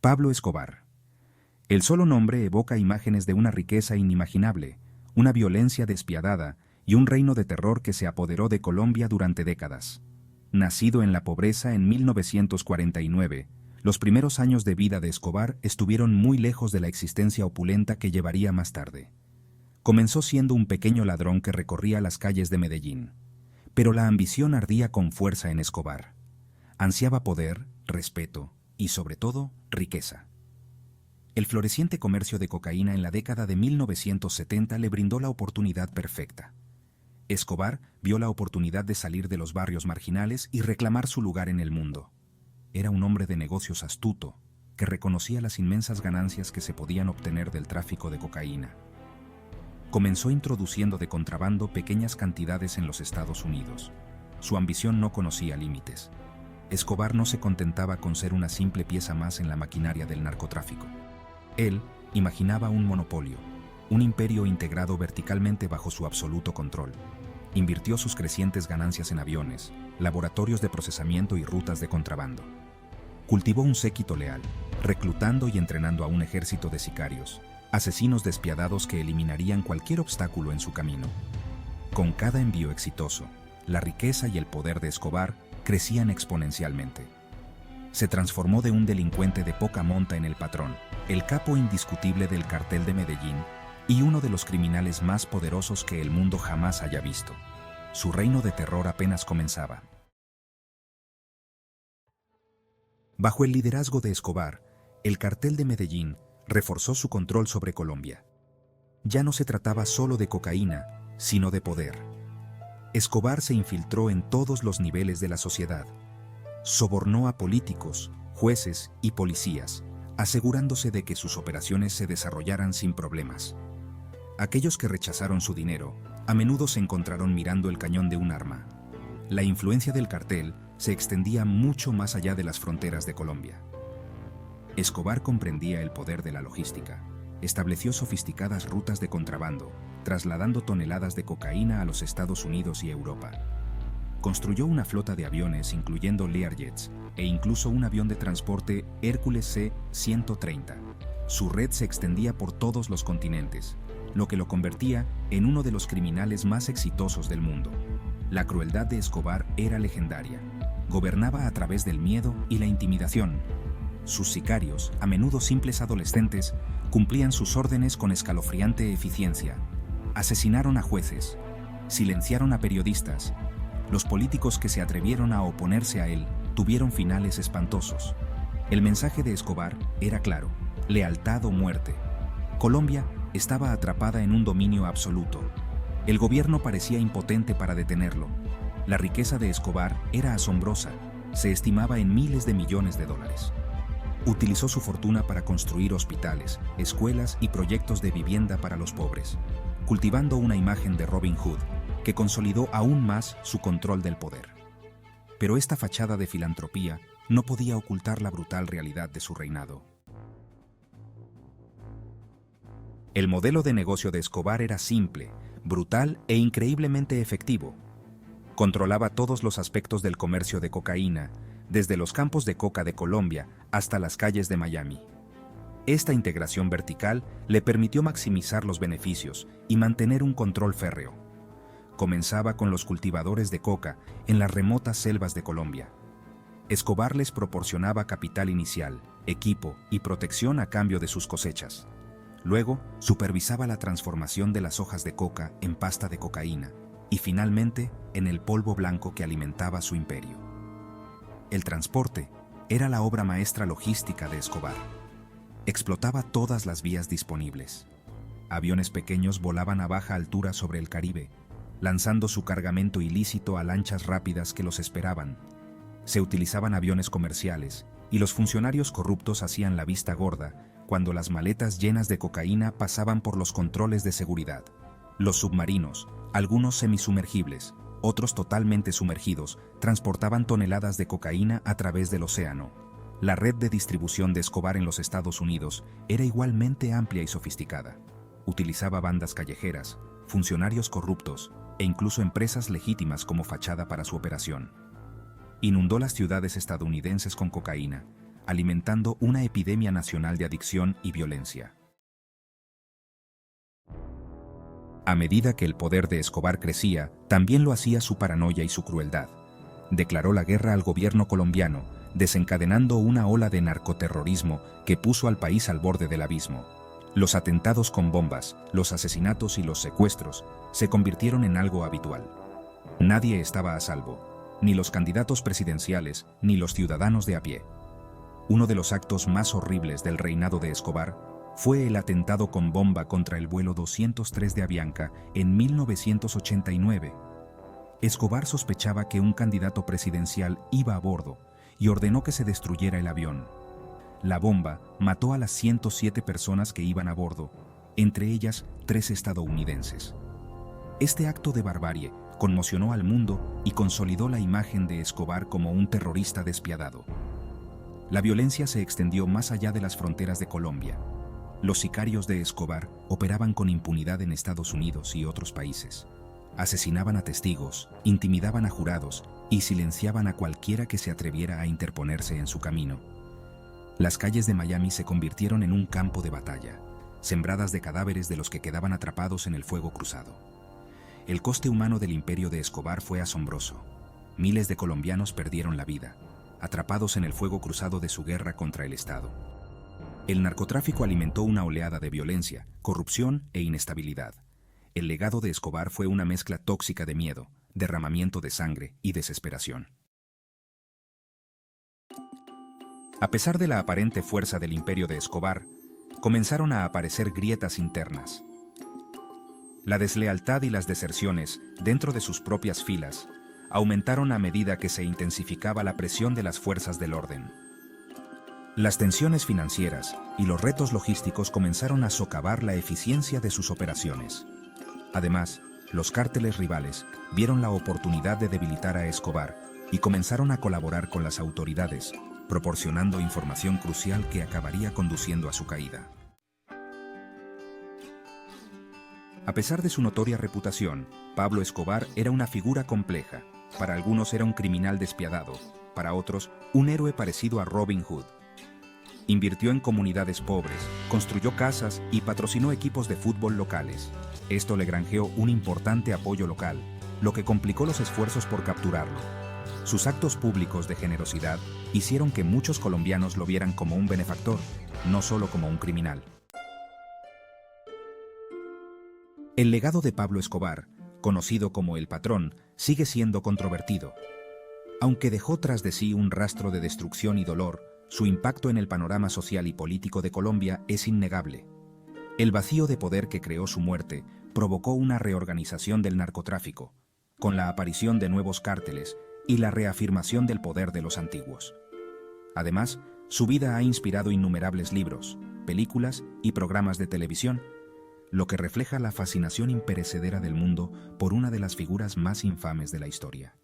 Pablo Escobar. El solo nombre evoca imágenes de una riqueza inimaginable, una violencia despiadada y un reino de terror que se apoderó de Colombia durante décadas. Nacido en la pobreza en 1949, los primeros años de vida de Escobar estuvieron muy lejos de la existencia opulenta que llevaría más tarde. Comenzó siendo un pequeño ladrón que recorría las calles de Medellín. Pero la ambición ardía con fuerza en Escobar. Ansiaba poder, respeto y, sobre todo, riqueza. El floreciente comercio de cocaína en la década de 1970 le brindó la oportunidad perfecta. Escobar vio la oportunidad de salir de los barrios marginales y reclamar su lugar en el mundo. Era un hombre de negocios astuto, que reconocía las inmensas ganancias que se podían obtener del tráfico de cocaína. Comenzó introduciendo de contrabando pequeñas cantidades en los Estados Unidos. Su ambición no conocía límites. Escobar no se contentaba con ser una simple pieza más en la maquinaria del narcotráfico. Él imaginaba un monopolio, un imperio integrado verticalmente bajo su absoluto control. Invirtió sus crecientes ganancias en aviones, laboratorios de procesamiento y rutas de contrabando. Cultivó un séquito leal, reclutando y entrenando a un ejército de sicarios, asesinos despiadados que eliminarían cualquier obstáculo en su camino. Con cada envío exitoso, la riqueza y el poder de Escobar crecían exponencialmente. Se transformó de un delincuente de poca monta en el patrón, el capo indiscutible del cartel de Medellín y uno de los criminales más poderosos que el mundo jamás haya visto. Su reino de terror apenas comenzaba. Bajo el liderazgo de Escobar, el cartel de Medellín reforzó su control sobre Colombia. Ya no se trataba solo de cocaína, sino de poder. Escobar se infiltró en todos los niveles de la sociedad. Sobornó a políticos, jueces y policías, asegurándose de que sus operaciones se desarrollaran sin problemas. Aquellos que rechazaron su dinero, a menudo se encontraron mirando el cañón de un arma. La influencia del cartel se extendía mucho más allá de las fronteras de Colombia. Escobar comprendía el poder de la logística. Estableció sofisticadas rutas de contrabando, trasladando toneladas de cocaína a los Estados Unidos y Europa. Construyó una flota de aviones, incluyendo Learjets, e incluso un avión de transporte Hércules C-130. Su red se extendía por todos los continentes, lo que lo convertía en uno de los criminales más exitosos del mundo. La crueldad de Escobar era legendaria. Gobernaba a través del miedo y la intimidación. Sus sicarios, a menudo simples adolescentes, cumplían sus órdenes con escalofriante eficiencia. Asesinaron a jueces, silenciaron a periodistas. Los políticos que se atrevieron a oponerse a él tuvieron finales espantosos. El mensaje de Escobar era claro: lealtad o muerte. Colombia estaba atrapada en un dominio absoluto. El gobierno parecía impotente para detenerlo. La riqueza de Escobar era asombrosa, se estimaba en miles de millones de dólares. Utilizó su fortuna para construir hospitales, escuelas y proyectos de vivienda para los pobres, cultivando una imagen de Robin Hood que consolidó aún más su control del poder. Pero esta fachada de filantropía no podía ocultar la brutal realidad de su reinado. El modelo de negocio de Escobar era simple, brutal e increíblemente efectivo. Controlaba todos los aspectos del comercio de cocaína, desde los campos de coca de Colombia hasta las calles de Miami. Esta integración vertical le permitió maximizar los beneficios y mantener un control férreo. Comenzaba con los cultivadores de coca en las remotas selvas de Colombia. Escobar les proporcionaba capital inicial, equipo y protección a cambio de sus cosechas. Luego, supervisaba la transformación de las hojas de coca en pasta de cocaína y finalmente en el polvo blanco que alimentaba su imperio. El transporte era la obra maestra logística de Escobar. Explotaba todas las vías disponibles. Aviones pequeños volaban a baja altura sobre el Caribe, lanzando su cargamento ilícito a lanchas rápidas que los esperaban. Se utilizaban aviones comerciales y los funcionarios corruptos hacían la vista gorda cuando las maletas llenas de cocaína pasaban por los controles de seguridad. Los submarinos, algunos semisumergibles, otros totalmente sumergidos, transportaban toneladas de cocaína a través del océano. La red de distribución de Escobar en los Estados Unidos era igualmente amplia y sofisticada. Utilizaba bandas callejeras, funcionarios corruptos e incluso empresas legítimas como fachada para su operación. Inundó las ciudades estadounidenses con cocaína, alimentando una epidemia nacional de adicción y violencia. A medida que el poder de Escobar crecía, también lo hacía su paranoia y su crueldad. Declaró la guerra al gobierno colombiano, desencadenando una ola de narcoterrorismo que puso al país al borde del abismo. Los atentados con bombas, los asesinatos y los secuestros se convirtieron en algo habitual. Nadie estaba a salvo, ni los candidatos presidenciales ni los ciudadanos de a pie. Uno de los actos más horribles del reinado de Escobar fue el atentado con bomba contra el vuelo 203 de Avianca en 1989. Escobar sospechaba que un candidato presidencial iba a bordo y ordenó que se destruyera el avión. La bomba mató a las 107 personas que iban a bordo, entre ellas 3 estadounidenses. Este acto de barbarie conmocionó al mundo y consolidó la imagen de Escobar como un terrorista despiadado. La violencia se extendió más allá de las fronteras de Colombia. Los sicarios de Escobar operaban con impunidad en Estados Unidos y otros países. Asesinaban a testigos, intimidaban a jurados y silenciaban a cualquiera que se atreviera a interponerse en su camino. Las calles de Miami se convirtieron en un campo de batalla, sembradas de cadáveres de los que quedaban atrapados en el fuego cruzado. El coste humano del imperio de Escobar fue asombroso. Miles de colombianos perdieron la vida, atrapados en el fuego cruzado de su guerra contra el Estado. El narcotráfico alimentó una oleada de violencia, corrupción e inestabilidad. El legado de Escobar fue una mezcla tóxica de miedo, derramamiento de sangre y desesperación. A pesar de la aparente fuerza del imperio de Escobar, comenzaron a aparecer grietas internas. La deslealtad y las deserciones, dentro de sus propias filas, aumentaron a medida que se intensificaba la presión de las fuerzas del orden. Las tensiones financieras y los retos logísticos comenzaron a socavar la eficiencia de sus operaciones. Además, los cárteles rivales vieron la oportunidad de debilitar a Escobar y comenzaron a colaborar con las autoridades, proporcionando información crucial que acabaría conduciendo a su caída. A pesar de su notoria reputación, Pablo Escobar era una figura compleja. Para algunos era un criminal despiadado, para otros, un héroe parecido a Robin Hood. Invirtió en comunidades pobres, construyó casas y patrocinó equipos de fútbol locales. Esto le granjeó un importante apoyo local, lo que complicó los esfuerzos por capturarlo. Sus actos públicos de generosidad hicieron que muchos colombianos lo vieran como un benefactor, no solo como un criminal. El legado de Pablo Escobar, conocido como El Patrón, sigue siendo controvertido. Aunque dejó tras de sí un rastro de destrucción y dolor, su impacto en el panorama social y político de Colombia es innegable. El vacío de poder que creó su muerte provocó una reorganización del narcotráfico, con la aparición de nuevos cárteles y la reafirmación del poder de los antiguos. Además, su vida ha inspirado innumerables libros, películas y programas de televisión, lo que refleja la fascinación imperecedera del mundo por una de las figuras más infames de la historia.